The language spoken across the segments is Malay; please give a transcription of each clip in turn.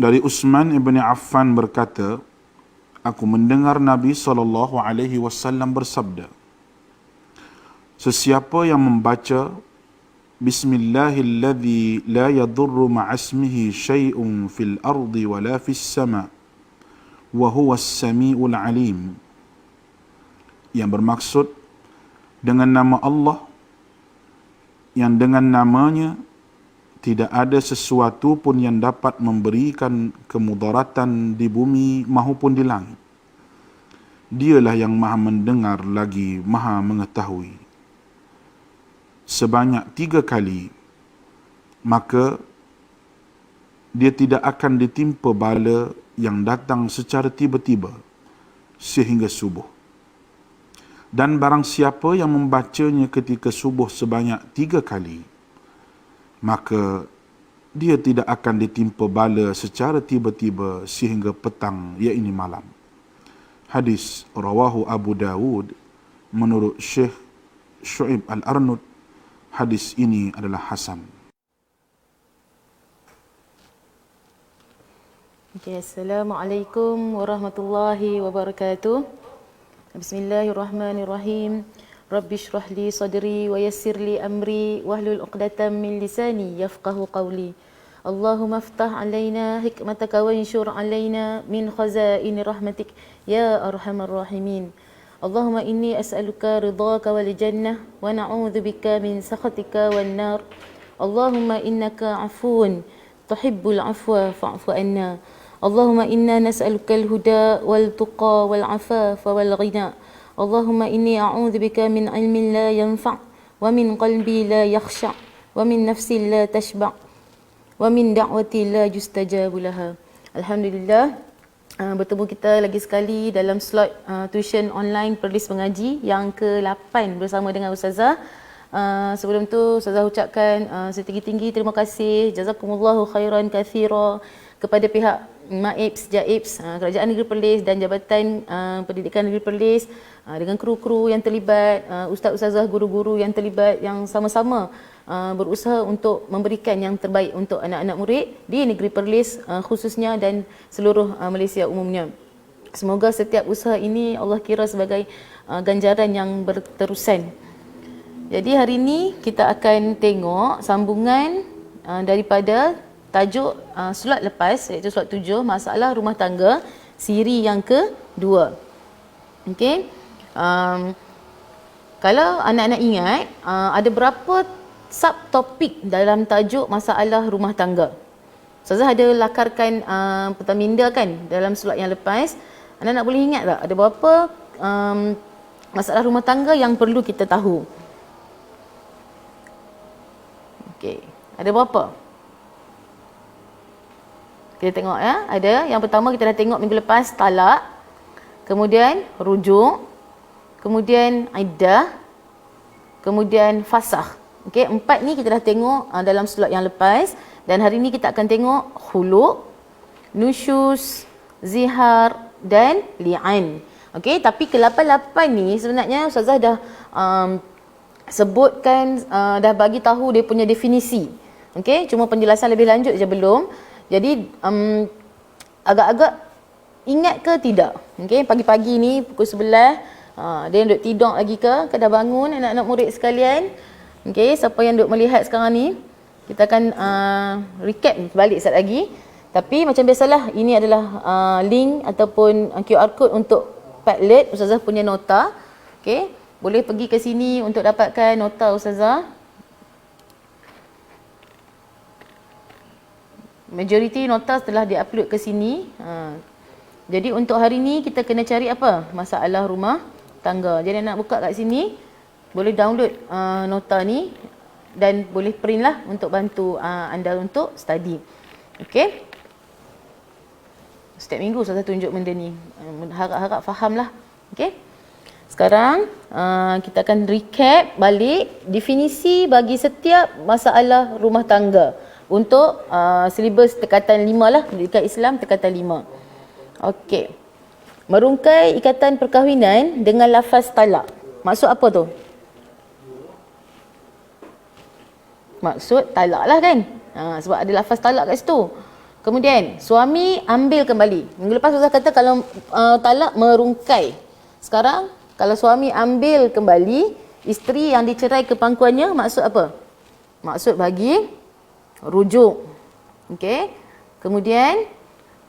Dari Utsman ibn Affan berkata, aku mendengar Nabi SAW bersabda, sesiapa yang membaca Bismillahilladzi la yadurru ma'asmihi syai'un fil ardi wala fis sama' wa huwas sami'ul alim, yang bermaksud dengan nama Allah yang dengan namanya tidak ada sesuatu pun yang dapat memberikan kemudaratan di bumi maupun di langit. Dialah yang maha mendengar lagi maha mengetahui. Sebanyak 3 kali, maka dia tidak akan ditimpa bala yang datang secara tiba-tiba sehingga subuh. Dan barang siapa yang membacanya ketika subuh sebanyak 3 kali, maka dia tidak akan ditimpa bala secara tiba-tiba sehingga petang, iaitu malam. Hadis rawahu Abu Dawud menurut Syekh Syu'ib Al-Arnud. Hadis ini adalah hasan. Assalamualaikum warahmatullahi wabarakatuh. Bismillahirrahmanirrahim. Rabbi shrah li sadri wa yassir li amri wahlul 'uqdatam min lisani yafqahu qawli. Allahumma aftah alaina hikmataka wa anshur alaina min khazaini rahmatik ya arhamar rahimin. Allahumma inni as'aluka ridhaka wal jannah wa na'udzubika min sakhatika wan nar. Allahumma innaka 'afuwun tuhibbul 'afwa fa'fu anna. Allahumma inna nas'aluka al-huda wal tuqa wal 'afafa wal ghina. Allahumma inni a'udzubika min 'ilmin la yanfa' wa min qalbi la yakhsha' wa min nafsin la tashba' wa min da'wati la yustajabu laha. Alhamdulillah, bertemu kita lagi sekali dalam slot tuition online Perlis Mengaji yang ke-8 bersama dengan Ustazah. Sebelum tu Ustazah ucapkan setinggi-tinggi terima kasih, jazakumullahu khairan kathira, kepada pihak MAIPS, JAIPS, Kerajaan Negeri Perlis dan Jabatan Pendidikan Negeri Perlis, dengan kru-kru yang terlibat, ustaz-ustazah, guru-guru yang terlibat, yang sama-sama berusaha untuk memberikan yang terbaik untuk anak-anak murid di Negeri Perlis khususnya dan seluruh Malaysia umumnya. Semoga setiap usaha ini Allah kira sebagai ganjaran yang berterusan. Jadi hari ini kita akan tengok sambungan daripada tajuk slot lepas, iaitu slot 7, masalah rumah tangga, siri yang kedua. Okey. Kalau anak-anak ingat, ada berapa subtopik dalam tajuk masalah rumah tangga? Ustazah ada lakarkan petaminda kan dalam slot yang lepas. Anak-anak boleh ingat tak ada berapa masalah rumah tangga yang perlu kita tahu? Okey, ada berapa? Kita tengok ya. Ada yang pertama kita dah tengok minggu lepas, talak. Kemudian rujuk. Kemudian iddah. Kemudian fasakh. Okey, 4 ni kita dah tengok dalam slot yang lepas. Dan hari ni kita akan tengok khulu', nusyuz, zihar dan li'an. Okey, tapi ke-8 ni sebenarnya Ustazah dah sebutkan, dah bagi tahu dia punya definisi. Okey, cuma penjelasan lebih lanjut je belum. Jadi agak-agak ingat ke tidak? Okey, pagi-pagi ni pukul 11, dia duduk tidur lagi ke dah bangun anak-anak murid sekalian? Okey, siapa yang duduk melihat sekarang ni, kita akan recap balik sekejap lagi. Tapi macam biasalah, ini adalah link ataupun QR code untuk Padlet Ustazah punya nota. Okey, boleh pergi ke sini untuk dapatkan nota Ustazah. Majoriti nota telah diupload ke sini. Jadi untuk hari ni kita kena cari apa? Masalah rumah tangga. Jadi nak buka kat sini, boleh download nota ni dan boleh print lah untuk bantu anda untuk study. Okey. Setiap minggu saya tunjuk benda ni. Harap-harap fahamlah. Okey. Sekarang kita akan recap balik definisi bagi setiap masalah rumah tangga untuk silibus tekatan 5 lah, pendidikan Islam tekatan 5. Okey. Merungkai ikatan perkahwinan dengan lafaz talak. Maksud apa tu? Maksud talak lah kan? Sebab ada lafaz talak kat situ. Kemudian suami ambil kembali. Minggu lepas Ustaz kata kalau talak merungkai. Sekarang kalau suami ambil kembali isteri yang dicerai ke pangkuannya, maksud apa? Maksud bagi rujuk. Okey. Kemudian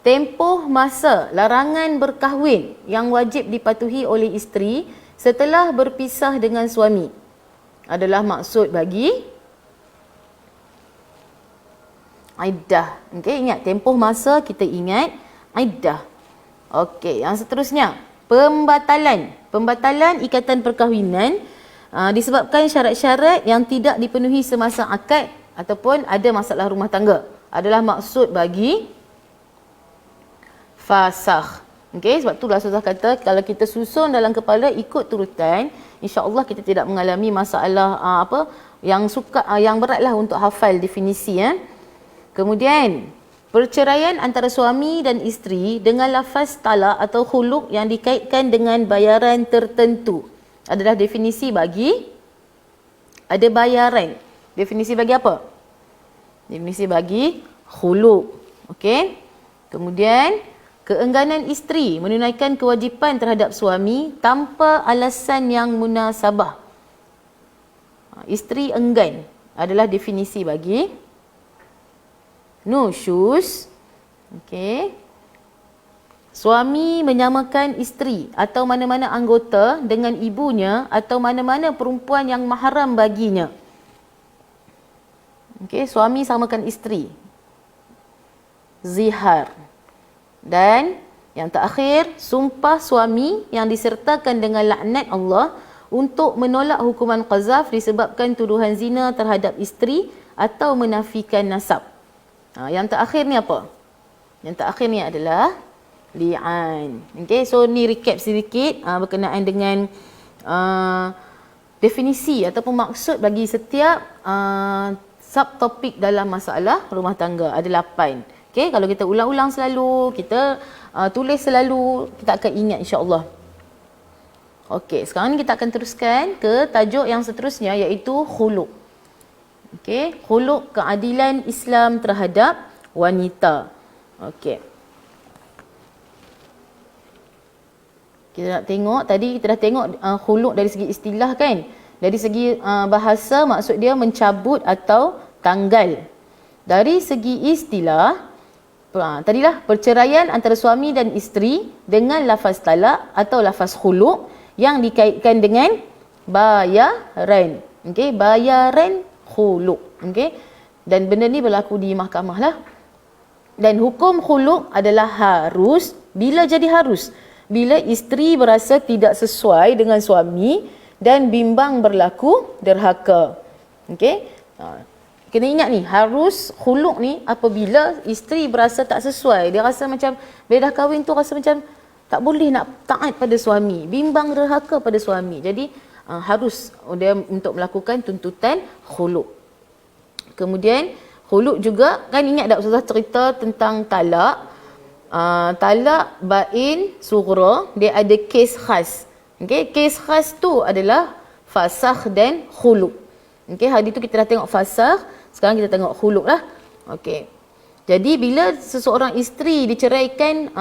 tempoh masa larangan berkahwin yang wajib dipatuhi oleh isteri setelah berpisah dengan suami adalah maksud bagi iddah. Okey, ingat tempoh masa, kita ingat iddah. Okey, yang seterusnya, pembatalan. Pembatalan ikatan perkahwinan disebabkan syarat-syarat yang tidak dipenuhi semasa akad ataupun ada masalah rumah tangga adalah maksud bagi fasakh. Okey, sebab itulah Ustazah kata kalau kita susun dalam kepala ikut turutan, insya-Allah kita tidak mengalami masalah yang beratlah untuk hafal definisi ya. Kemudian, perceraian antara suami dan isteri dengan lafaz talak atau khuluk yang dikaitkan dengan bayaran tertentu adalah definisi bagi ada bayaran. Definisi bagi apa? Definisi bagi khuluk. Okey. Kemudian, keengganan isteri menunaikan kewajipan terhadap suami tanpa alasan yang munasabah. Isteri enggan adalah definisi bagi nusyuz. Okey. Suami menyamakan isteri atau mana-mana anggota dengan ibunya atau mana-mana perempuan yang mahram baginya. Okey, suami samakan isteri. Zihar. Dan yang terakhir, sumpah suami yang disertakan dengan laknat Allah untuk menolak hukuman qazaf disebabkan tuduhan zina terhadap isteri atau menafikan nasab. Yang terakhir ni apa? Yang terakhir ni adalah li'an. Okay, so ni recap sedikit berkenaan dengan definisi ataupun maksud bagi setiap subtopik dalam masalah rumah tangga. Ada 8. Okay, kalau kita ulang-ulang selalu, kita tulis selalu, kita akan ingat insya-Allah. Okey, sekarang ni kita akan teruskan ke tajuk yang seterusnya iaitu khuluk. Okey, khuluk keadilan Islam terhadap wanita. Okey. Kita nak tengok, tadi kita dah tengok khuluk dari segi istilah kan. Dari segi bahasa maksud dia mencabut atau tanggal. Dari segi istilah, tadilah perceraian antara suami dan isteri dengan lafaz talak atau lafaz khuluk yang dikaitkan dengan bayaran. Okey, bayaran khuluk. Okey. Dan benda ni berlaku di mahkamah lah. Dan hukum khuluk adalah harus. Bila jadi harus? Bila isteri berasa tidak sesuai dengan suami dan bimbang berlaku derhaka. Okey. Kena ingat ni, harus khuluk ni apabila isteri berasa tak sesuai. Dia rasa macam, bila dah kahwin tu rasa macam tak boleh nak taat pada suami. Bimbang derhaka pada suami. Jadi harus dia untuk melakukan tuntutan khuluk. Kemudian khuluk juga, kan ingat tak Ustazah cerita tentang talak. Talak bain sughra, dia ada kes khas. Okey, kes khas tu adalah fasakh dan khuluk. Okey, hari tu kita dah tengok fasakh, sekarang kita tengok khuluk lah. Okey. Jadi bila seseorang isteri diceraikan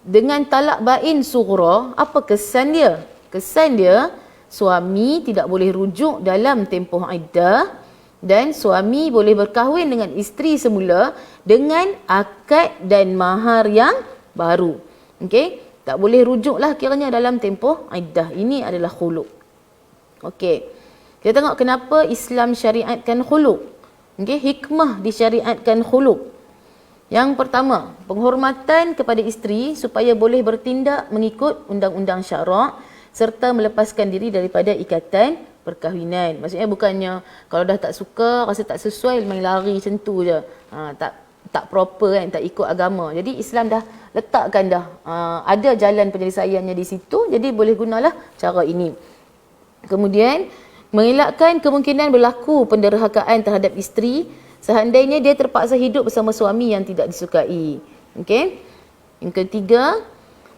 dengan talak bain sughra, apa kesan dia? Kesan dia, suami tidak boleh rujuk dalam tempoh iddah dan suami boleh berkahwin dengan isteri semula dengan akad dan mahar yang baru. Okey, tak boleh rujuklah kiranya dalam tempoh iddah. Ini adalah khuluk. Okey. Kita tengok kenapa Islam syariatkan khuluk. Okey, hikmah disyariatkan khuluk. Yang pertama, penghormatan kepada isteri supaya boleh bertindak mengikut undang-undang syarak serta melepaskan diri daripada ikatan perkahwinan. Maksudnya bukannya kalau dah tak suka, rasa tak sesuai, main lari macam tu je. Tak proper kan, tak ikut agama. Jadi Islam dah letakkan dah ada jalan penyelesaiannya di situ, jadi boleh gunalah cara ini. Kemudian mengelakkan kemungkinan berlaku penderhakaan terhadap isteri seandainya dia terpaksa hidup bersama suami yang tidak disukai. Okey. Yang ketiga,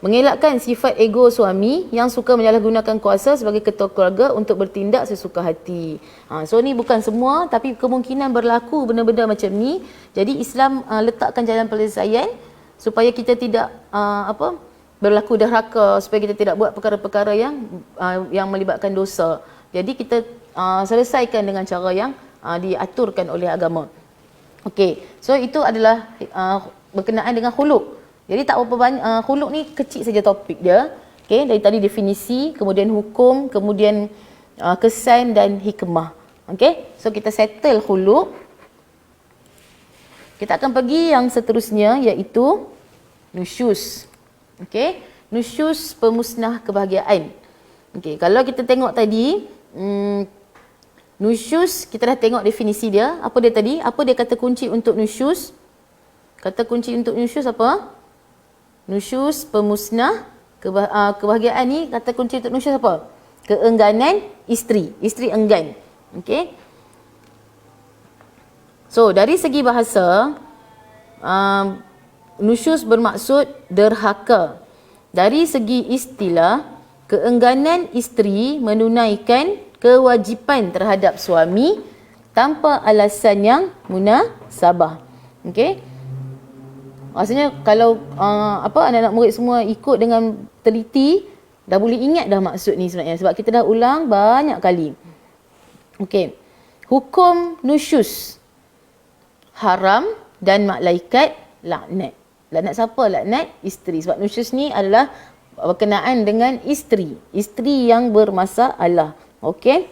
mengelakkan sifat ego suami yang suka menyalahgunakan kuasa sebagai ketua keluarga untuk bertindak sesuka hati. So ni bukan semua, tapi kemungkinan berlaku benda-benda macam ni. Jadi Islam letakkan jalan penyelesaian supaya kita tidak berlaku derhaka, supaya kita tidak buat perkara-perkara yang melibatkan dosa. Jadi kita selesaikan dengan cara yang diaturkan oleh agama. Okey, so itu adalah berkenaan dengan khuluk. Jadi tak berapa banyak, khuluk ni kecil saja topik dia. Okey, dari tadi definisi, kemudian hukum, kemudian kesan dan hikmah. Okey, so kita settle khuluk. Kita akan pergi yang seterusnya, iaitu nusyus. Okey, nusyus pemusnah kebahagiaan. Okey, kalau kita tengok tadi, nusyus, kita dah tengok definisi dia. Apa dia tadi? Apa dia kata kunci untuk nusyus? Kata kunci untuk nusyus apa? Nusyus pemusnah kebahagiaan ni, kata kunci untuk nusyus apa? Keengganan isteri. Isteri enggan. Okey. So, dari segi bahasa, nusyus bermaksud derhaka. Dari segi istilah, keengganan isteri menunaikan kewajipan terhadap suami tanpa alasan yang munasabah. Okey. Maksudnya kalau anak-anak murid semua ikut dengan teliti, dah boleh ingat dah maksud ni sebenarnya, sebab kita dah ulang banyak kali. Okey. Hukum nusyus, haram dan malaikat laknat. Laknat siapa? Laknat isteri. Sebab nusyus ni adalah berkenaan dengan isteri. Isteri yang bermasalah. Okey.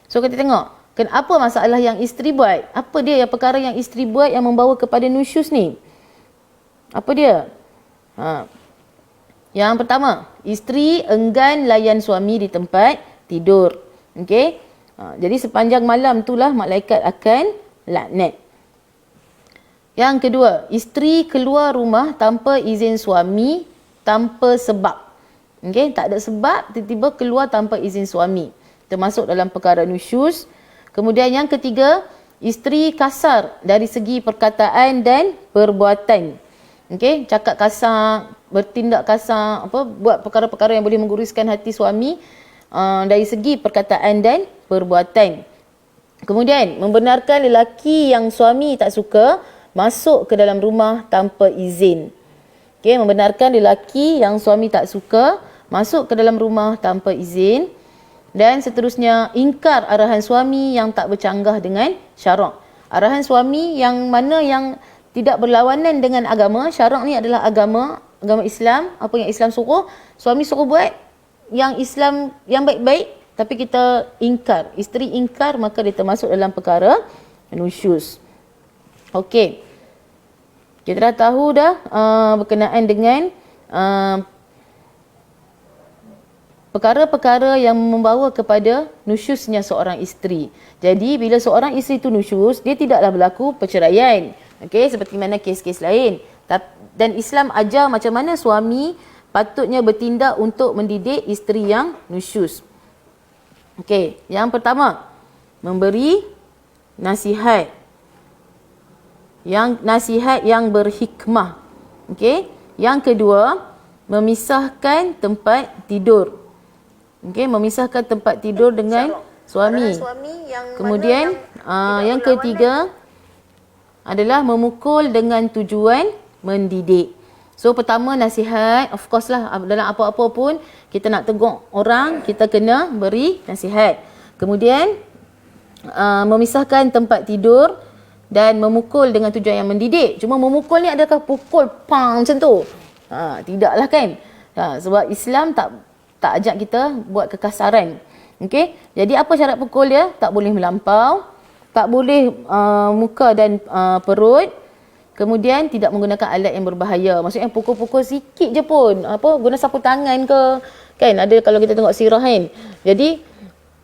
So kita tengok, apa masalah yang isteri buat? Apa dia yang perkara yang isteri buat yang membawa kepada nusyus ni? Apa dia? Yang pertama, isteri enggan layan suami di tempat tidur. Okey? Jadi sepanjang malam itulah malaikat akan laknat. Yang kedua, isteri keluar rumah tanpa izin suami, tanpa sebab. Okey, tak ada sebab, tiba-tiba keluar tanpa izin suami. Termasuk dalam perkara nusyus. Kemudian yang ketiga, isteri kasar dari segi perkataan dan perbuatan. Okey, cakap kasar, bertindak kasar, buat perkara-perkara yang boleh mengguruskan hati suami dari segi perkataan dan perbuatan. Kemudian, membenarkan lelaki yang suami tak suka masuk ke dalam rumah tanpa izin. Okey, membenarkan lelaki yang suami tak suka masuk ke dalam rumah tanpa izin. Dan seterusnya, ingkar arahan suami yang tak bercanggah dengan syarak. Arahan suami yang mana yang tidak berlawanan dengan agama. Syarak ni adalah agama Islam. Apa yang Islam suruh, suami suruh buat yang Islam yang baik-baik, tapi kita ingkar. Isteri ingkar, maka dia termasuk dalam perkara nusyus. Okey. Kita dah tahu dah berkenaan dengan perkara-perkara yang membawa kepada nusyusnya seorang isteri. Jadi bila seorang isteri itu nusyus, dia tidaklah berlaku perceraian. Okey, seperti mana kes-kes lain. Dan Islam ajar macam mana suami patutnya bertindak untuk mendidik isteri yang nusyus. Okey, yang pertama, memberi nasihat. Nasihat yang berhikmah. Okey, yang kedua, memisahkan tempat tidur. Okey, memisahkan tempat tidur dengan suami. Kemudian yang ketiga adalah memukul dengan tujuan mendidik. So pertama nasihat, of course lah, dalam apa-apa pun kita nak tegur orang, kita kena beri nasihat. Kemudian memisahkan tempat tidur dan memukul dengan tujuan yang mendidik. Cuma memukul ni adakah pukul pang macam tu? Tidaklah kan? Sebab Islam tak ajak kita buat kekasaran. Okey? Jadi apa syarat pukul dia? Tak boleh melampau, tak boleh muka dan perut. Kemudian tidak menggunakan alat yang berbahaya. Maksudnya pukul-pukul sikit je pun. Guna sapu tangan ke. Kan ada kalau kita tengok sirah kan. Jadi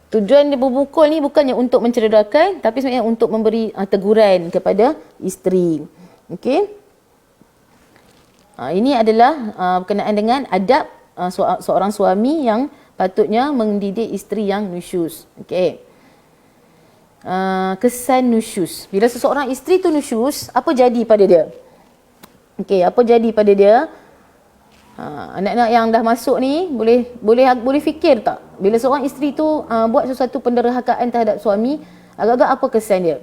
tujuan dia berpukul ni bukannya untuk mencederakan, tapi sebenarnya untuk memberi teguran kepada isteri. Okey? Ini adalah berkenaan dengan adab seorang suami yang patutnya mendidik isteri yang nusyus. Okey. Kesan nusyus. Bila seseorang isteri tu nusyus, apa jadi pada dia? Okey, apa jadi pada dia? Anak-anak yang dah masuk ni boleh fikir tak bila seorang isteri tu buat sesuatu penderhakaan terhadap suami, agak-agak apa kesan dia?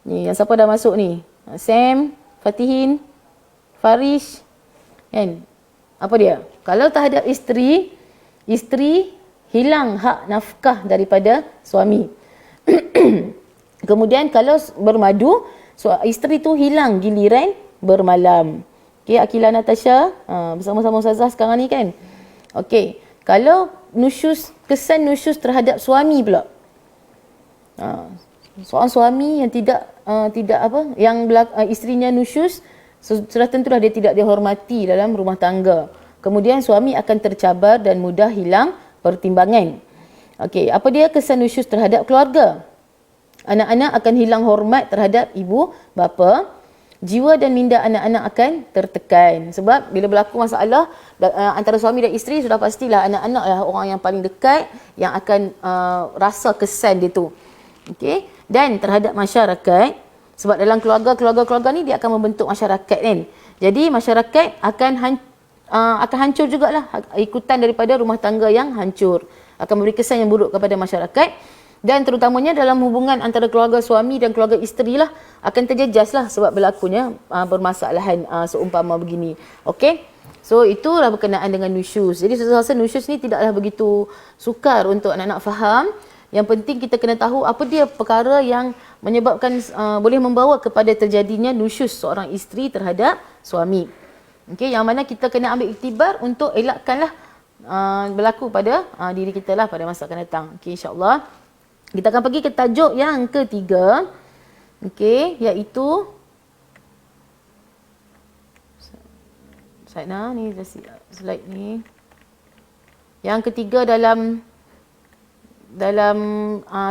Ni yang siapa dah masuk ni? Sam, Fatihin, Farish, kan? Apa dia? Kalau terhadap isteri hilang hak nafkah daripada suami. Kemudian kalau bermadu, isteri tu hilang giliran bermalam. Okey, Akila Natasha bersama-sama Ustazah sekarang ni kan. Okey, kalau kesan nusyus terhadap suami pula. Seorang suami yang tidak isterinya nusyus, sudah tentulah dia tidak dihormati dalam rumah tangga. Kemudian suami akan tercabar dan mudah hilang pertimbangan. Okey, apa dia kesan nusyus terhadap keluarga? Anak-anak akan hilang hormat terhadap ibu bapa. Jiwa dan minda anak-anak akan tertekan. Sebab bila berlaku masalah antara suami dan isteri, sudah pastilah anak-anak lah orang yang paling dekat yang akan rasa kesan dia tu. Okey. Dan terhadap masyarakat, sebab dalam keluarga ni dia akan membentuk masyarakat kan. Jadi masyarakat akan hancur jugalah ikutan daripada rumah tangga yang hancur. Akan memberi kesan yang buruk kepada masyarakat. Dan terutamanya dalam hubungan antara keluarga suami dan keluarga isteri lah akan terjejas lah sebab berlakunya permasalahan seumpama begini. Okey. So itulah berkenaan dengan nusyus. Jadi saya rasa nusyus ni tidaklah begitu sukar untuk anak-anak faham. Yang penting kita kena tahu apa dia perkara yang menyebabkan boleh membawa kepada terjadinya nusyus seorang isteri terhadap suami. Okey, yang mana kita kena ambil iktibar untuk elakkanlah berlaku pada diri kita lah pada masa akan datang. Okey, insya-Allah. Kita akan pergi ke tajuk yang ketiga. Okey, iaitu Saidna ni slide ni. Yang ketiga dalam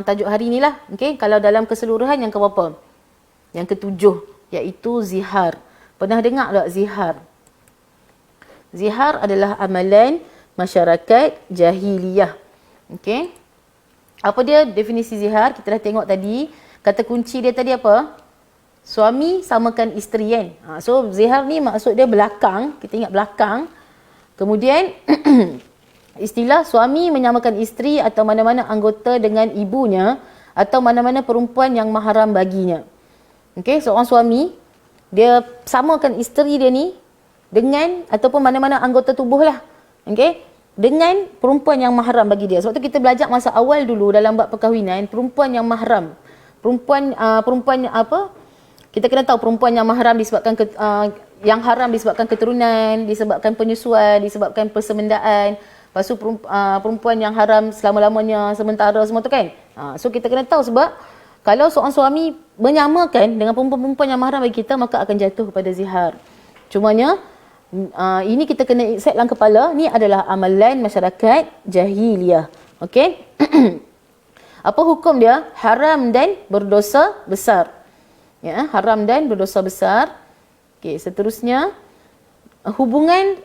tajuk hari ni lah. Okey, kalau dalam keseluruhan yang keberapa? Yang ketujuh, iaitu zihar. Pernah dengar tak zihar? Zihar adalah amalan masyarakat jahiliyah. Okey. Apa dia definisi zihar? Kita dah tengok tadi. Kata kunci dia tadi apa? Suami samakan isteri kan. So zihar ni maksud dia belakang. Kita ingat belakang. Kemudian istilah suami menyamakan isteri atau mana-mana anggota dengan ibunya atau mana-mana perempuan yang mahram baginya. Okey, seorang suami dia samakan isteri dia ni dengan ataupun mana-mana anggota tubuh lah. Okey, dengan perempuan yang mahram bagi dia. Sebab tu kita belajar masa awal dulu dalam bab perkahwinan, perempuan yang mahram. Perempuan apa? Kita kena tahu perempuan yang mahram disebabkan yang haram disebabkan keturunan, disebabkan penyusuan, disebabkan persemendaan. Lepas tu perempuan yang haram selama-lamanya, sementara semua tu kan. So kita kena tahu sebab kalau seorang suami menyamakan dengan perempuan-perempuan yang mahram bagi kita, maka akan jatuh kepada zihar. Cumanya ini kita kena set dalam kepala, ni adalah amalan masyarakat jahiliyah. Okey. Apa hukum dia? Haram dan berdosa besar. Ya, haram dan berdosa besar. Okey, seterusnya hubungan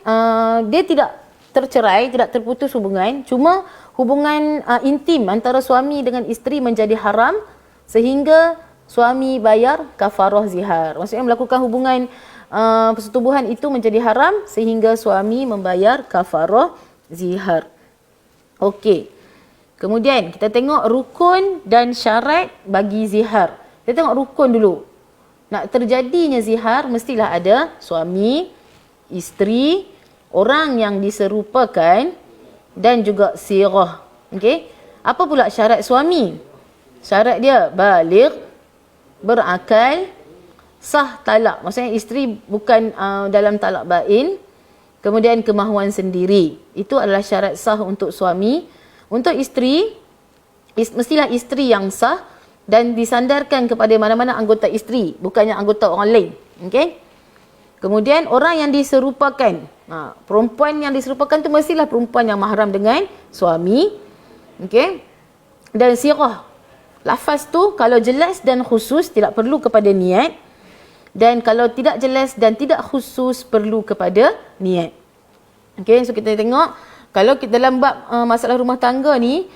dia tidak tercerai, tidak terputus hubungan, cuma hubungan intim antara suami dengan isteri menjadi haram sehingga suami bayar kafarah zihar. Maksudnya melakukan hubungan persetubuhan itu menjadi haram sehingga suami membayar kafarah zihar. Okey. Kemudian kita tengok rukun dan syarat bagi zihar. Kita tengok rukun dulu. Nak terjadinya zihar mestilah ada suami, isteri, orang yang diserupakan dan juga sirah. Okey. Apa pula syarat suami? Syarat dia baligh, berakal, sah talak. Maksudnya isteri bukan dalam talak bain. Kemudian kemahuan sendiri. Itu adalah syarat sah untuk suami. Untuk isteri, mestilah isteri yang sah dan disandarkan kepada mana-mana anggota isteri, bukannya anggota orang lain. Okey? Kemudian orang yang diserupakan. Perempuan yang diserupakan tu mestilah perempuan yang mahram dengan suami. Okey? Dan sirah. Lafaz tu kalau jelas dan khusus tidak perlu kepada niat. Dan kalau tidak jelas dan tidak khusus perlu kepada niat. Okey, so kita tengok kalau kita dalam bab masalah rumah tangga ni,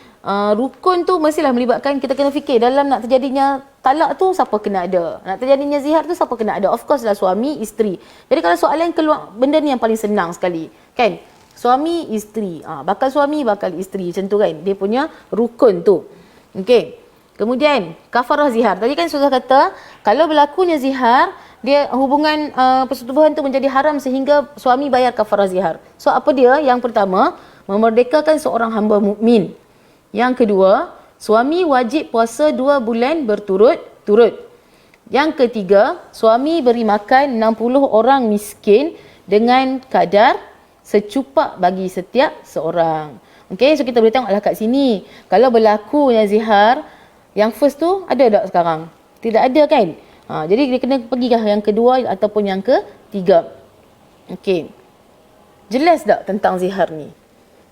rukun tu mestilah melibatkan, kita kena fikir dalam nak terjadinya talak tu siapa kena ada? Nak terjadinya zihar tu siapa kena ada? Of course lah suami, isteri. Jadi kalau soalan keluar, benda ni yang paling senang sekali. Kan? Suami, isteri. Bakal suami, bakal isteri. Macam tu kan? Dia punya rukun tu. Okey. Kemudian, kafarah zihar. Tadi kan Ustazah kata, kalau berlakunya zihar, dia hubungan persetubuhan tu menjadi haram sehingga suami bayar kafarah zihar. So apa dia? Yang pertama, memerdekakan seorang hamba mukmin. Yang kedua, suami wajib puasa 2 bulan berturut-turut. Yang ketiga, suami beri makan 60 orang miskin dengan kadar secupak bagi setiap seorang. Okey, so kita boleh tengoklah kat sini. Kalau berlakunya zihar, yang first tu ada tak sekarang? Tidak ada kan? Jadi dia kena pergi kah yang kedua ataupun yang ketiga. Okey. Jelas tak tentang zihar ni?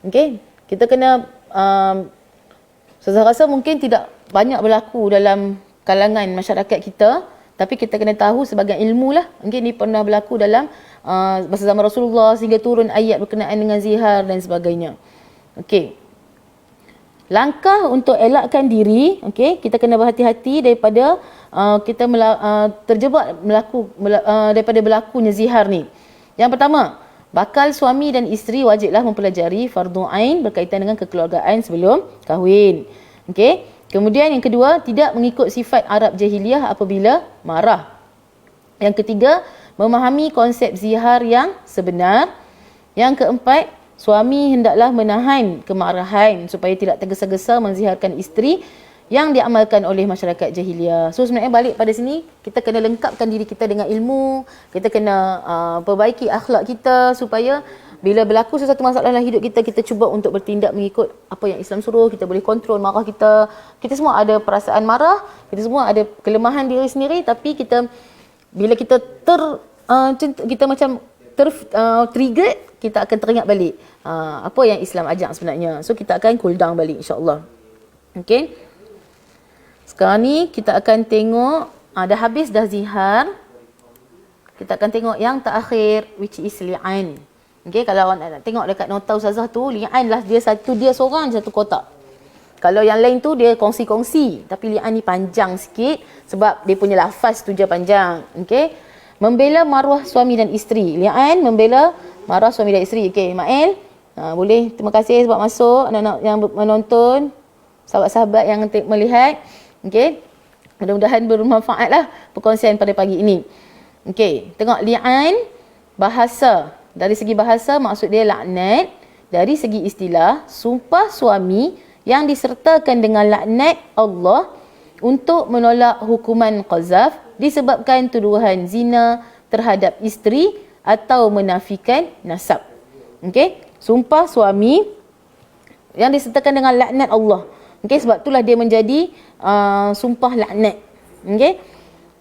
Okey. Kita kena saya rasa mungkin tidak banyak berlaku dalam kalangan masyarakat kita, tapi kita kena tahu sebagai ilmu lah. Mungkin ni pernah berlaku dalam masa zaman Rasulullah sehingga turun ayat berkenaan dengan zihar dan sebagainya. Okey. Langkah untuk elakkan diri, okey, kita kena berhati-hati daripada kita terjebak daripada berlakunya zihar ni. Yang pertama, bakal suami dan isteri wajiblah mempelajari fardu ain berkaitan dengan kekeluargaan sebelum kahwin. Okey. Kemudian yang kedua, tidak mengikut sifat Arab jahiliyah apabila marah. Yang ketiga, memahami konsep zihar yang sebenar. Yang keempat, suami hendaklah menahan kemarahan supaya tidak tergesa-gesa menziharkan isteri yang diamalkan oleh masyarakat jahiliyah. So sebenarnya balik pada sini, kita kena lengkapkan diri kita dengan ilmu, kita kena perbaiki akhlak kita supaya bila berlaku sesuatu masalah dalam hidup kita, kita cuba untuk bertindak mengikut apa yang Islam suruh. Kita boleh kontrol marah kita. Kita semua ada perasaan marah, kita semua ada kelemahan diri sendiri, tapi kita bila kita trigger, kita akan teringat balik apa yang Islam ajak sebenarnya. So kita akan cool down balik insya-Allah. Okey. Sekarang ni kita akan tengok dah habis dah zihar. Kita akan tengok yang terakhir, which is li'an. Okey, kalau awak nak tengok dekat nota ustazah tu, li'an lah dia seorang satu kotak. Kalau yang lain tu dia kongsi-kongsi, tapi li'an ni panjang sikit sebab dia punya lafaz tu je panjang. Okey. Membela maruah suami dan isteri. Li'an membela maruah suami dan isteri. Okey, Mael, boleh, terima kasih sebab masuk, anak-anak yang menonton, sahabat-sahabat yang melihat. Okey. Mudah-mudahan bermanfaat lah perkongsian pada pagi ini. Okey, tengok li'an, bahasa. Dari segi bahasa maksud dia laknat. Dari segi istilah, sumpah suami yang disertakan dengan laknat Allah untuk menolak hukuman qazaf disebabkan tuduhan zina terhadap isteri atau menafikan nasab. Okey, sumpah suami yang disertakan dengan laknat Allah. Okey, sebab itulah dia menjadi sumpah laknat. Okey,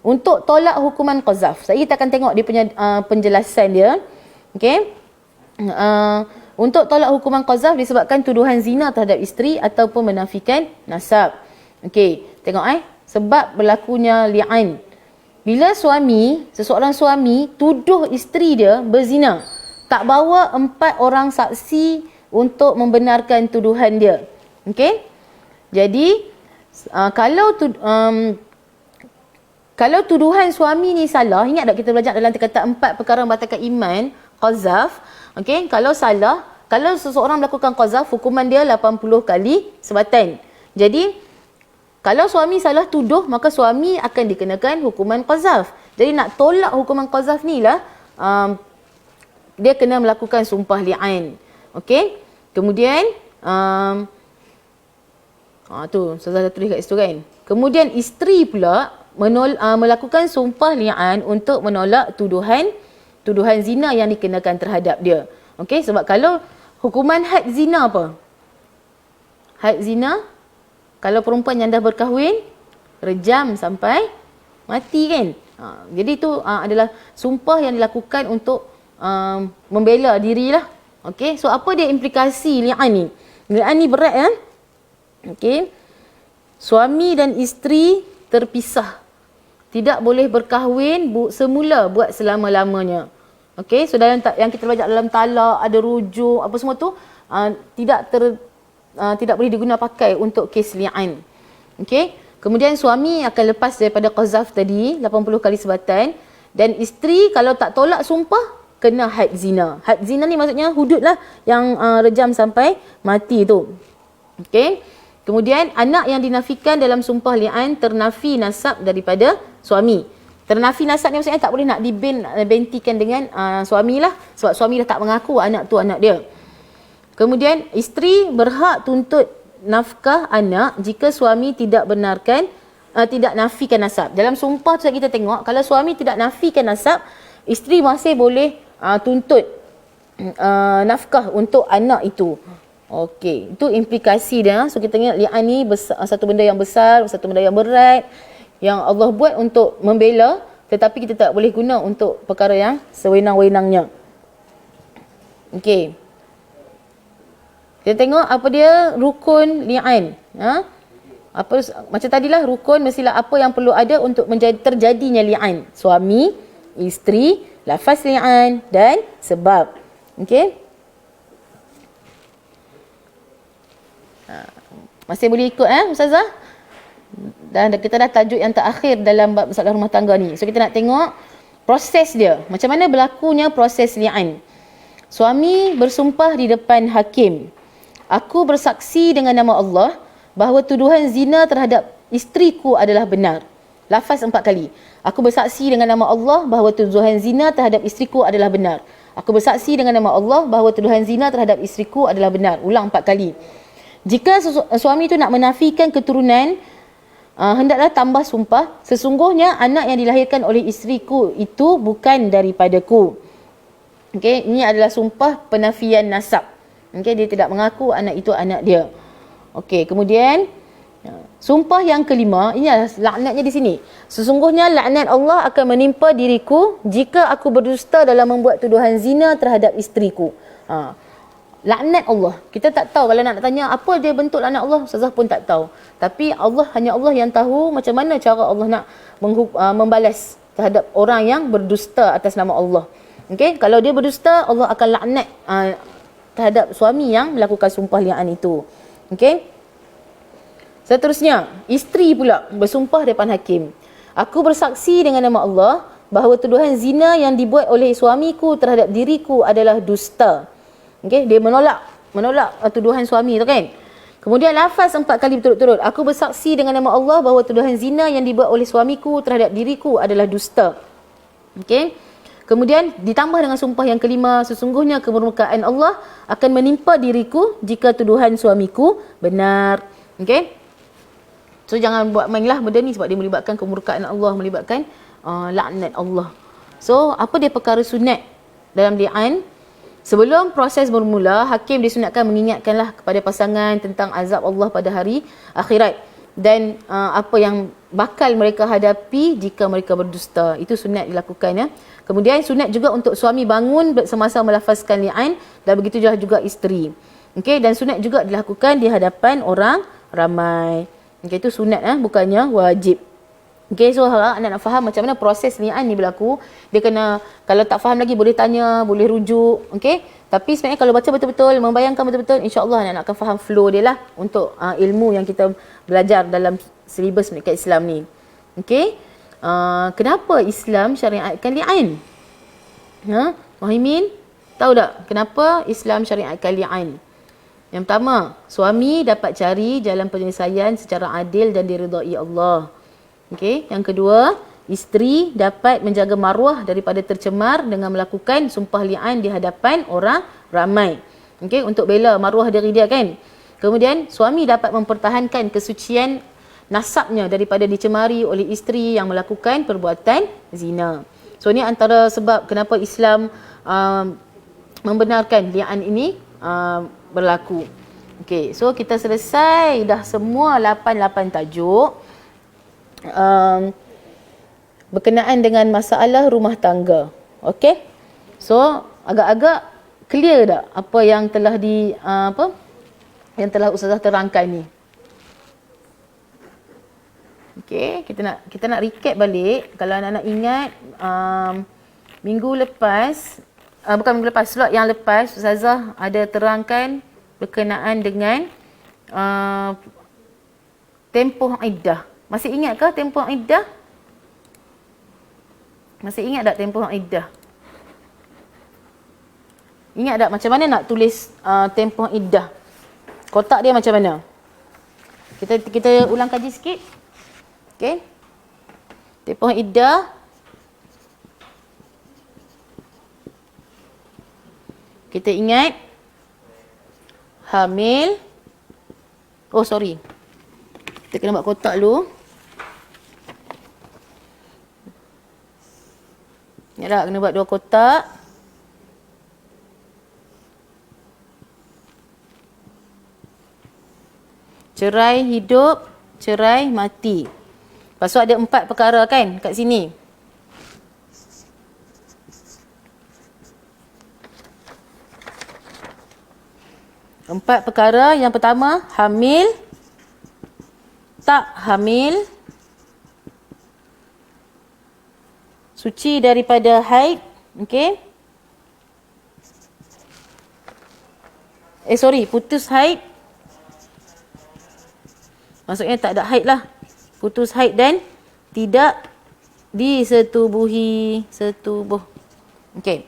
untuk tolak hukuman qazaf. Saya kita akan tengok dia punya penjelasan dia. Okey. Untuk tolak hukuman qazaf disebabkan tuduhan zina terhadap isteri ataupun menafikan nasab. Okey, tengok sebab berlakunya li'an. Bila seseorang suami tuduh isteri dia berzina, tak bawa 4 orang saksi untuk membenarkan tuduhan dia. Okey? Jadi kalau tuduhan suami ni salah, ingat tak kita belajar dalam tingkatan 4 perkara membatalkan iman, qazaf. Okey, kalau salah, kalau seseorang melakukan qazaf, hukuman dia 80 kali sebatan. Jadi kalau suami salah tuduh, maka suami akan dikenakan hukuman qazaf. Jadi nak tolak hukuman qazaf ni lah, dia kena melakukan sumpah li'an. Okey? Kemudian tu Ustazah dah tulis kat situ kan. Kemudian isteri pula melakukan sumpah li'an untuk menolak tuduhan zina yang dikenakan terhadap dia. Okey, sebab kalau hukuman had zina apa? Had zina, kalau perempuan yang dah berkahwin, rejam sampai mati kan. Jadi itu adalah sumpah yang dilakukan untuk membela dirilah. Okey, so apa dia implikasi li'an ni? Li'an ni berat kan? Okey. Suami dan isteri terpisah. Tidak boleh berkahwin semula buat selama-lamanya. Okey, so dalam yang kita belajar dalam talak, ada rujuk, apa semua tu tidak boleh diguna pakai untuk kes li'an. Okey. Kemudian suami akan lepas daripada qazaf tadi 80 kali sebatan, dan isteri kalau tak tolak sumpah kena had zina. Had zina ni maksudnya hudud lah, yang rejam sampai mati tu. Okey. Kemudian anak yang dinafikan dalam sumpah li'an ternafi nasab daripada suami. Ternafi nasab ni maksudnya tak boleh nak dibentikan dengan suami lah, sebab suami dah tak mengaku anak tu anak dia. Kemudian isteri berhak tuntut nafkah anak jika suami tidak benarkan, tidak nafikan nasab. Dalam sumpah tu kita tengok, kalau suami tidak nafikan nasab, isteri masih boleh tuntut nafkah untuk anak itu. Okey, itu implikasi dia. So kita tengok li'an ni satu benda yang besar, satu benda yang berat, yang Allah buat untuk membela, tetapi kita tak boleh guna untuk perkara yang sewenang-wenangnya. Okey. Kita tengok apa dia rukun li'an. Apa macam tadilah, rukun mestilah apa yang perlu ada untuk terjadinya li'an. Suami, isteri, lafaz li'an dan sebab. Okey. Masih boleh ikut Ustazah? Dan kita dah tajuk yang terakhir dalam bab masalah rumah tangga ni. So kita nak tengok proses dia. Macam mana berlakunya proses li'an. Suami bersumpah di depan hakim. Aku bersaksi dengan nama Allah bahawa tuduhan zina terhadap isteriku adalah benar. Lafaz 4 kali. Aku bersaksi dengan nama Allah bahawa tuduhan zina terhadap isteriku adalah benar. Aku bersaksi dengan nama Allah bahawa tuduhan zina terhadap isteriku adalah benar. Ulang 4 kali. Jika suami itu nak menafikan keturunan, hendaklah tambah sumpah, sesungguhnya anak yang dilahirkan oleh isteriku itu bukan daripadaku. Okey, ini adalah sumpah penafian nasab. Okey, dia tidak mengaku anak itu anak dia. Okey, kemudian sumpah yang kelima, ini adalah laknatnya di sini. Sesungguhnya laknat Allah akan menimpa diriku jika aku berdusta dalam membuat tuduhan zina terhadap isteriku. Laknat Allah. Kita tak tahu, kalau nak tanya apa dia bentuk laknat Allah, Ustazah pun tak tahu. Tapi hanya Allah yang tahu macam mana cara Allah nak membalas terhadap orang yang berdusta atas nama Allah. Okey, kalau dia berdusta, Allah akan laknat terhadap suami yang melakukan sumpah li'an itu. Okey. Seterusnya, isteri pula bersumpah depan hakim. Aku bersaksi dengan nama Allah bahawa tuduhan zina yang dibuat oleh suamiku terhadap diriku adalah dusta. Okey, dia menolak tuduhan suami tu kan. Kemudian lafaz 4 kali berturut-turut. Aku bersaksi dengan nama Allah bahawa tuduhan zina yang dibuat oleh suamiku terhadap diriku adalah dusta. Okey. Kemudian ditambah dengan sumpah yang kelima, sesungguhnya kemurkaan Allah akan menimpa diriku jika tuduhan suamiku benar. Okey. So jangan buat mainlah benda ni sebab dia melibatkan kemurkaan Allah, melibatkan laknat Allah. So apa dia perkara sunat dalam li'an? Sebelum proses bermula, hakim disunatkan mengingatkanlah kepada pasangan tentang azab Allah pada hari akhirat dan apa yang bakal mereka hadapi jika mereka berdusta. Itu sunat dilakukan ya. Kemudian sunat juga untuk suami bangun semasa melafazkan li'an dan begitu juga isteri. Okey, dan sunat juga dilakukan di hadapan orang ramai. Okey, itu sunat bukannya wajib. Okey, so anda nak faham macam mana proses li'an ni berlaku, dia kena, kalau tak faham lagi boleh tanya, boleh rujuk. Okey, tapi sebenarnya kalau baca betul-betul, membayangkan betul-betul, insya-Allah anda akan faham flow dia lah untuk ilmu yang kita belajar dalam silibus Pendidikan Islam ni. Okey, kenapa Islam syariatkan li'an? Muhaimin, tahu tak kenapa Islam syariatkan li'an? Yang pertama, suami dapat cari jalan penyelesaian secara adil dan diridai Allah. Okey, yang kedua, isteri dapat menjaga maruah daripada tercemar dengan melakukan sumpah li'an di hadapan orang ramai. Okey, untuk bela maruah diri dia kan. Kemudian suami dapat mempertahankan kesucian nasabnya daripada dicemari oleh isteri yang melakukan perbuatan zina. So ni antara sebab kenapa Islam membenarkan li'an ini berlaku. Okey, so kita selesai dah semua 8 tajuk berkenaan dengan masalah rumah tangga. Okey, so agak-agak clear tak apa yang telah yang telah Ustazah terangkan ni? Okey, kita nak recap balik. Kalau anak-anak ingat minggu lepas, bukan minggu lepas, slot yang lepas Ustazah ada terangkan berkenaan dengan tempoh iddah. Masih ingat ke tempoh iddah? Masih ingat tak tempoh iddah? Ingat tak macam mana nak tulis tempoh iddah? Kotak dia macam mana? Kita ulang kaji sikit. Okey. Tempoh iddah. Kita ingat hamil. Oh sorry. Kita kena buat kotak dulu. Ingat tak kena buat 2 kotak. Cerai hidup, cerai mati. Lepas tu ada 4 perkara kan kat sini. Empat perkara. Yang pertama, hamil, tak hamil, suci daripada haid, okey? Putus haid. Maksudnya tak ada haid lah. Putus haid dan tidak setubuh. Okey.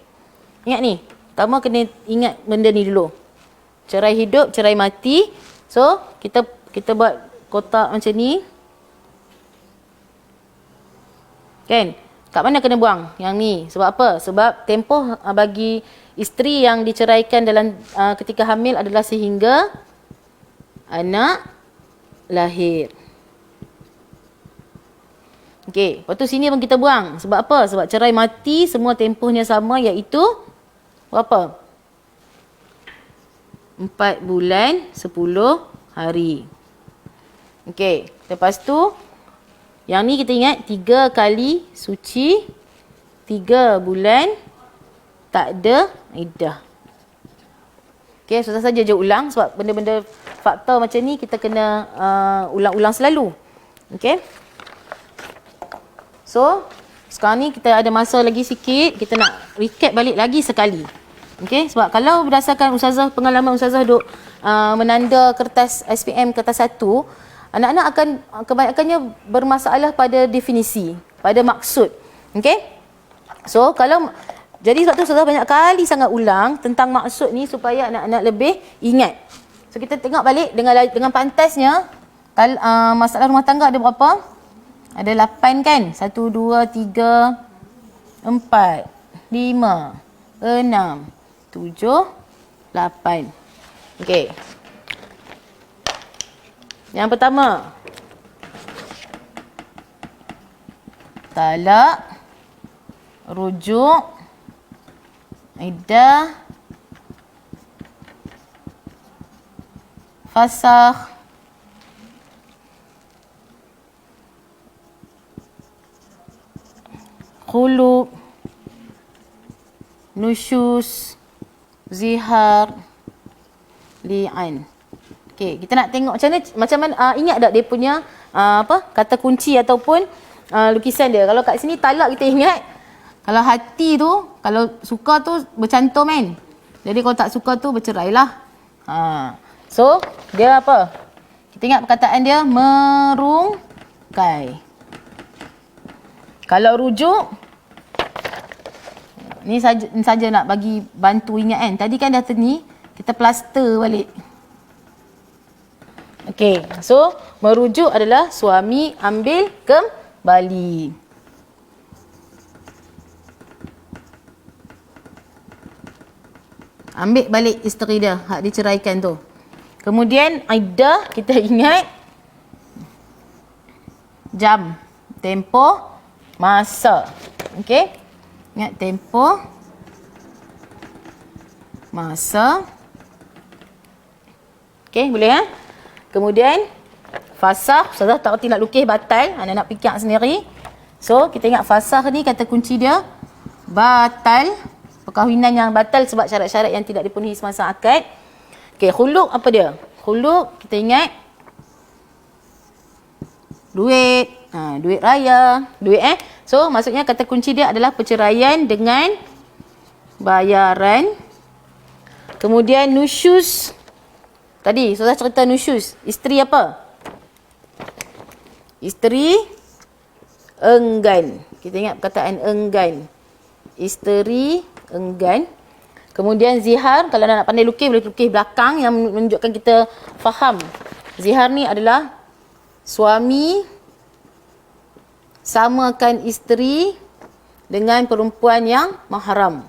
Ingat ni. Pertama kena ingat benda ni dulu. Cerai hidup, cerai mati. So, kita buat kotak macam ni. Kan? Kat mana kena buang? Yang ni. Sebab apa? Sebab tempoh bagi isteri yang diceraikan dalam ketika hamil adalah sehingga anak lahir. Okey, lepas tu sini pun kita buang. Sebab apa? Sebab cerai mati semua tempohnya sama, iaitu berapa? 4 bulan 10 hari. Okey, lepas tu yang ni kita ingat 3 kali suci, 3 bulan tak ada iddah. Okey, susah saja je ulang sebab benda-benda fakta macam ni kita kena ulang-ulang selalu. Okey. So, sekarang ni kita ada masa lagi sikit, kita nak recap balik lagi sekali. Okey, sebab kalau berdasarkan pengalaman ustazah duk menanda kertas SPM kertas 1, anak-anak akan kebanyakannya bermasalah pada definisi, pada maksud. Okey? So, jadi sebab tu ustazah banyak kali sangat ulang tentang maksud ni supaya anak-anak lebih ingat. So, kita tengok balik dengan pantasnya, masalah rumah tangga ada berapa? Ada 8 kan? 1, 2, 3, 4, 5, 6, 7, 8. Okey. Yang pertama, talak, rujuk, iddah, fasakh, khulu, nusyus, zihar, li'an. Okey, kita nak tengok macam mana ingat tak dia punya kata kunci ataupun lukisan dia. Kalau kat sini talak kita ingat, kalau hati tu, kalau suka tu bercantum kan. Jadi kalau tak suka tu bercerailah. So, dia apa? Kita ingat perkataan dia merungkai. Kalau rujuk, ni saja nak bagi bantu ingat kan. Tadi kan dah ni kita plaster balik. Okey, so merujuk adalah suami ambil kembali. Ambil balik isteri dia, hak diceraikan tu. Kemudian iddah kita ingat jam, tempoh, masa. Okey? Ingat tempoh, masa. Okey, boleh ya? Kemudian fasakh, ustazah tak reti nak lukis batal, anda nak fikir sendiri. So, kita ingat fasakh ni kata kunci dia batal, perkahwinan yang batal sebab syarat-syarat yang tidak dipenuhi semasa akad. Okey, khuluk apa dia? Khuluk kita ingat duit, duit raya, duit So, maksudnya kata kunci dia adalah perceraian dengan bayaran. Kemudian nusyus. Tadi ustazah cerita nusyus, isteri apa? Isteri enggan. Kita ingat perkataan enggan. Isteri enggan. Kemudian zihar, kalau nak pandai lukis, boleh lukis belakang yang menunjukkan kita faham. Zihar ni adalah suami samakan isteri dengan perempuan yang mahram.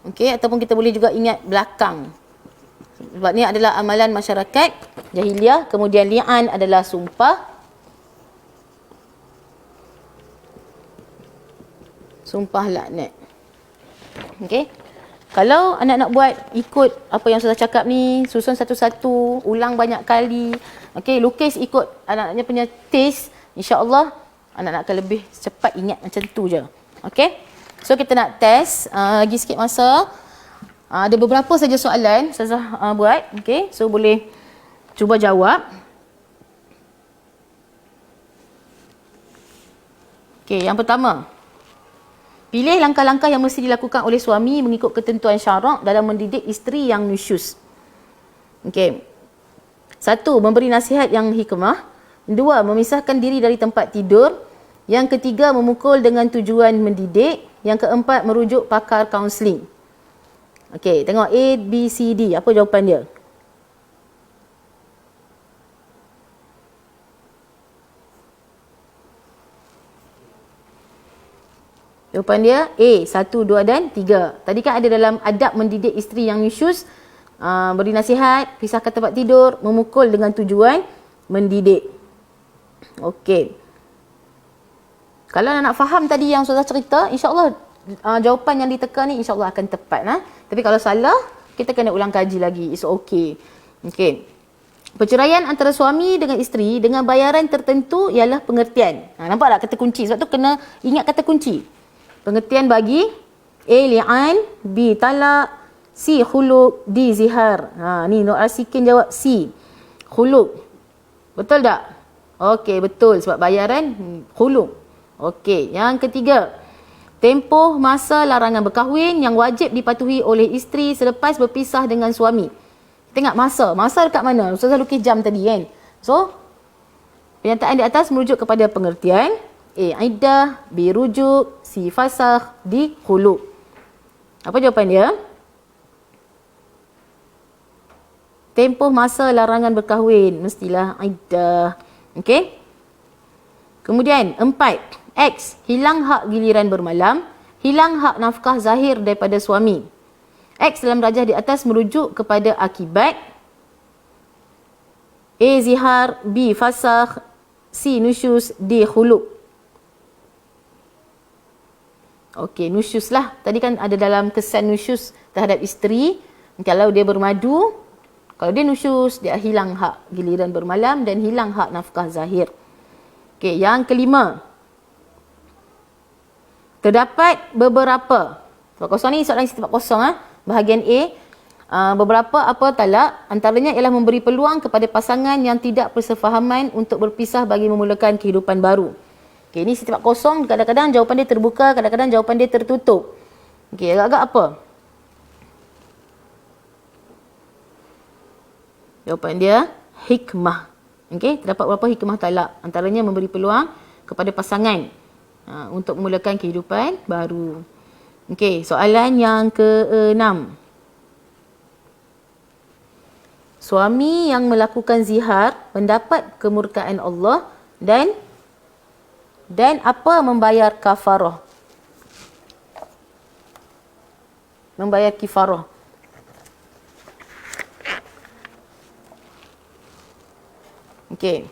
Okey, ataupun kita boleh juga ingat belakang. Sebab ni adalah amalan masyarakat jahiliah. Kemudian li'an adalah sumpah. Sumpah laknat. Okey. Kalau anak nak buat ikut apa yang saya cakap ni, susun satu-satu, ulang banyak kali. Okey, lukis ikut anak-anaknya punya taste, insya-Allah anak-anak akan lebih cepat ingat macam tu je. Okey. So kita nak test lagi sikit masa. Ada beberapa saja soalan saya buat. Okey. So boleh cuba jawab. Okey, yang pertama. Pilih langkah-langkah yang mesti dilakukan oleh suami mengikut ketentuan syarak dalam mendidik isteri yang nusyus. Okey. 1. Memberi nasihat yang hikmah. 2. Memisahkan diri dari tempat tidur. Yang 3. Memukul dengan tujuan mendidik. Yang 4. Merujuk pakar kaunseling. Okey, tengok A, B, C, D. Apa jawapan dia? Jawapan dia A, 1, 2 dan 3. Tadi kan ada dalam adab mendidik isteri yang nusyus, beri nasihat, pisahkan tempat tidur, memukul dengan tujuan mendidik. Okey. Kalau nak faham tadi yang Ustazah cerita, insya-Allah jawapan yang diteka ni insya-Allah akan tepat. Tapi kalau salah, kita kena ulang kaji lagi. It's okay. Okey. Perceraian antara suami dengan isteri dengan bayaran tertentu ialah pengertian. Nampak tak kata kunci? Sebab tu kena ingat kata kunci. Pengertian bagi A. Li'an, B. Talak, C. Khuluk, D. Zihar. Ni Nur Asikin jawab C. Khuluk. Betul tak? Okey, betul. Sebab bayaran khuluk. Okey, yang ketiga. Tempoh masa larangan berkahwin yang wajib dipatuhi oleh isteri selepas berpisah dengan suami. Tengok masa. Masa dekat mana? Ustazah lukis jam tadi kan? So, pernyataan di atas merujuk kepada pengertian. A. Iddah, B. Rujuk, C. Fasakh, D. Khuluk. Apa jawapan dia? Tempoh masa larangan berkahwin. Mestilah iddah. Okey? Kemudian, 4. X. Hilang hak giliran bermalam. Hilang hak nafkah zahir daripada suami. X dalam rajah di atas merujuk kepada akibat. A. Zihar, B. Fasakh, C. Nusyus, D. Khuluk. Okey, nusyus lah. Tadi kan ada dalam kesan nusyus terhadap isteri. Kalau dia bermadu, kalau dia nusyus, dia hilang hak giliran bermalam dan hilang hak nafkah zahir. Okey, yang kelima. Terdapat beberapa. Sebab kosong ni soalan sifat kosong. Bahagian A. Beberapa apa talak. Antaranya ialah memberi peluang kepada pasangan yang tidak persefahaman untuk berpisah bagi memulakan kehidupan baru. Okey, ini sifat kosong. Kadang-kadang jawapan dia terbuka, kadang-kadang jawapan dia tertutup. Okey, agak-agak apa? Jawapan dia hikmah. Okey, terdapat beberapa hikmah talak. Antaranya memberi peluang kepada pasangan untuk memulakan kehidupan baru. Okey, soalan yang ke-6. Suami yang melakukan zihar mendapat kemurkaan Allah dan apa membayar kafarah? Membayar kifarah. Okey.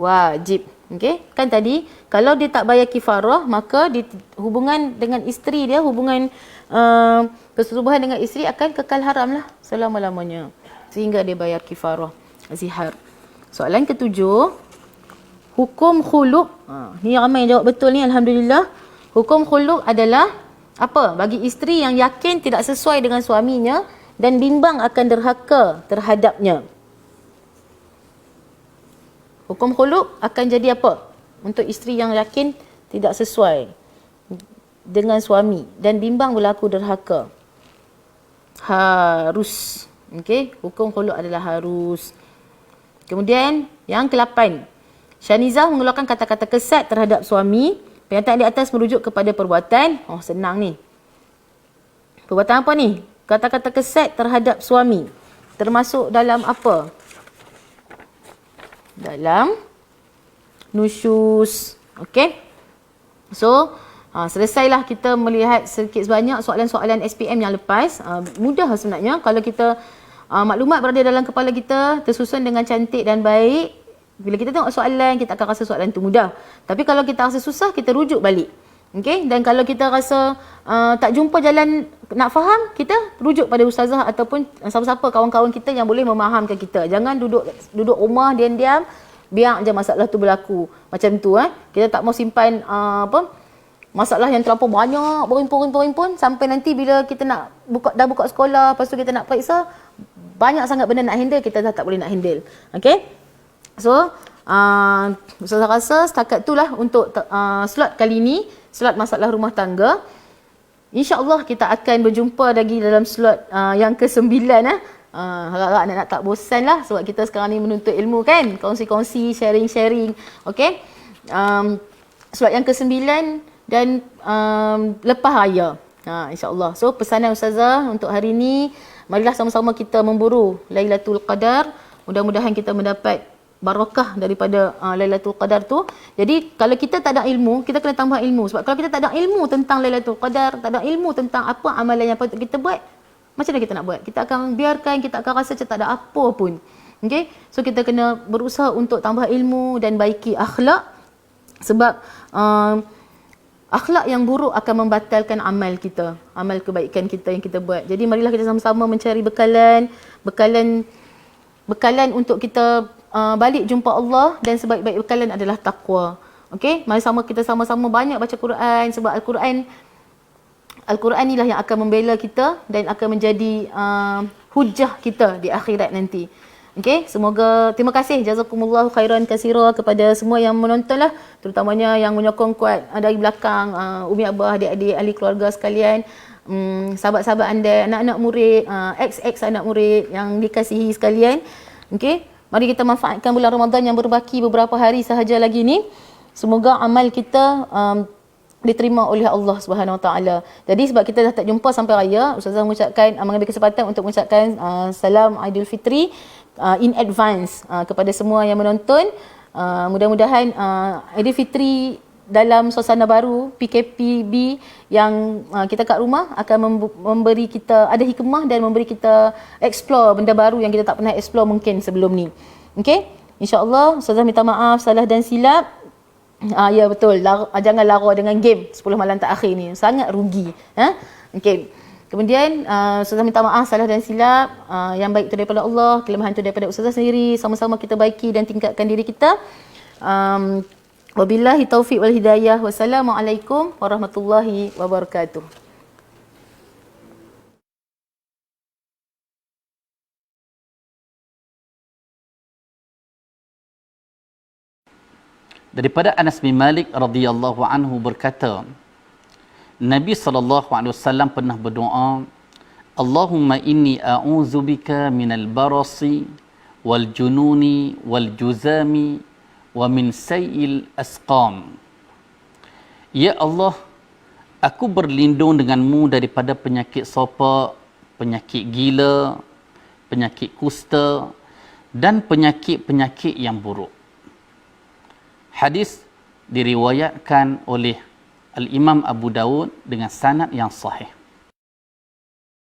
Wajib. Okey. Kan tadi kalau dia tak bayar kifarah, maka hubungan dengan isteri dia, hubungan persetubuhan dengan isteri akan kekal haram lah selama-lamanya. Sehingga dia bayar kifarah zihar. Soalan ke-7. Hukum khuluk. Ni ramai yang jawab betul ni, alhamdulillah. Hukum khuluk adalah apa? Bagi isteri yang yakin tidak sesuai dengan suaminya dan bimbang akan derhaka terhadapnya. Hukum khuluk akan jadi apa? Untuk isteri yang yakin tidak sesuai dengan suami dan bimbang berlaku derhaka. Harus. Okey, hukum khuluk adalah harus. Kemudian yang ke-8. Syanizah mengeluarkan kata-kata kesat terhadap suami. Pernyataan di atas merujuk kepada perbuatan. Oh, senang ni. Perbuatan apa ni? Kata-kata kesat terhadap suami. Termasuk dalam apa? Dalam nusyus. Okey? So, selesailah kita melihat sedikit sebanyak soalan-soalan SPM yang lepas. Mudah sebenarnya kalau kita maklumat berada dalam kepala kita, tersusun dengan cantik dan baik. Bila kita tengok soalan, kita akan rasa soalan tu mudah. Tapi kalau kita rasa susah, kita rujuk balik. Okey? Dan kalau kita rasa tak jumpa jalan nak faham, kita rujuk pada ustazah ataupun siapa-siapa kawan-kawan kita yang boleh memahamkan kita. Jangan duduk rumah diam-diam, biar je masalah tu berlaku. Macam tu Kita tak mau simpan masalah yang terlampau banyak, berimpun sampai nanti bila kita nak dah buka sekolah, lepas tu kita nak periksa, banyak sangat benda nak handle, kita dah tak boleh nak handle. Okey? So, saya rasa setakat itulah untuk slot kali ini, slot masalah rumah tangga. InsyaAllah kita akan berjumpa lagi dalam slot yang ke-9. Harap-harap nak tak bosan lah, sebab kita sekarang ni menuntut ilmu kan, kongsi-kongsi, sharing-sharing. Okey? Slot yang ke-9 dan lepas raya. InsyaAllah. So, pesanan Ustazah untuk hari ini, marilah sama-sama kita memburu Lailatul Qadar. Mudah-mudahan kita mendapat barakah daripada Lailatul Qadar tu. Jadi kalau kita tak ada ilmu, kita kena tambah ilmu. Sebab kalau kita tak ada ilmu tentang Lailatul Qadar, tak ada ilmu tentang apa amalan yang patut kita buat, macam mana kita nak buat? Kita akan biarkan, kita akan rasa macam tak ada apa pun. Okay? So kita kena berusaha untuk tambah ilmu dan baiki akhlak. Sebab akhlak yang buruk akan membatalkan amal kita, amal kebaikan kita yang kita buat. Jadi marilah kita sama-sama mencari bekalan untuk kita balik jumpa Allah, dan sebaik-baik bekalan adalah takwa. Okey, mari kita sama-sama banyak baca Quran, sebab Al-Quran inilah yang akan membela kita dan akan menjadi hujah kita di akhirat nanti. Okey, semoga, terima kasih, jazakumullahu khairan katsira kepada semua yang menontonlah, terutamanya yang menyokong kuat dari belakang, umi abah, adik-adik, ahli keluarga sekalian, sahabat-sahabat anda, anak-anak murid, ex anak murid yang dikasihi sekalian. Okey, mari kita manfaatkan bulan Ramadan yang berbaki beberapa hari sahaja lagi ni. Semoga amal kita diterima oleh Allah Subhanahu Wa Taala. Jadi sebab kita dah tak jumpa sampai raya, Ustazah mengambil kesempatan untuk mengucapkan salam Aidilfitri in advance kepada semua yang menonton. Mudah-mudahan Aidilfitri dalam suasana baru PKPB yang kita kat rumah akan memberi kita ada hikmah dan memberi kita explore benda baru yang kita tak pernah explore mungkin sebelum ni. Okey, insya-Allah. Ustazah minta maaf salah dan silap. Ya betul, jangan lara dengan game 10 malam tak akhir ni, sangat rugi. Okey, kemudian Ustazah minta maaf salah dan silap. Yang baik itu daripada Allah, kelemahan itu daripada Ustazah sendiri. Sama-sama kita baiki dan tingkatkan diri kita. Wabillahi taufiq wal hidayah. Wassalamualaikum warahmatullahi wabarakatuh. Daripada Anas bin Malik radhiyallahu anhu berkata, Nabi SAW pernah berdoa, Allahumma inni a'udzubika minal barasi wal jununi wal juzami wa min sayil asqam. Ya Allah, aku berlindung denganmu daripada penyakit sopak, penyakit gila, penyakit kusta dan penyakit-penyakit yang buruk. Hadis diriwayatkan oleh Al-Imam Abu Dawud dengan sanad yang sahih.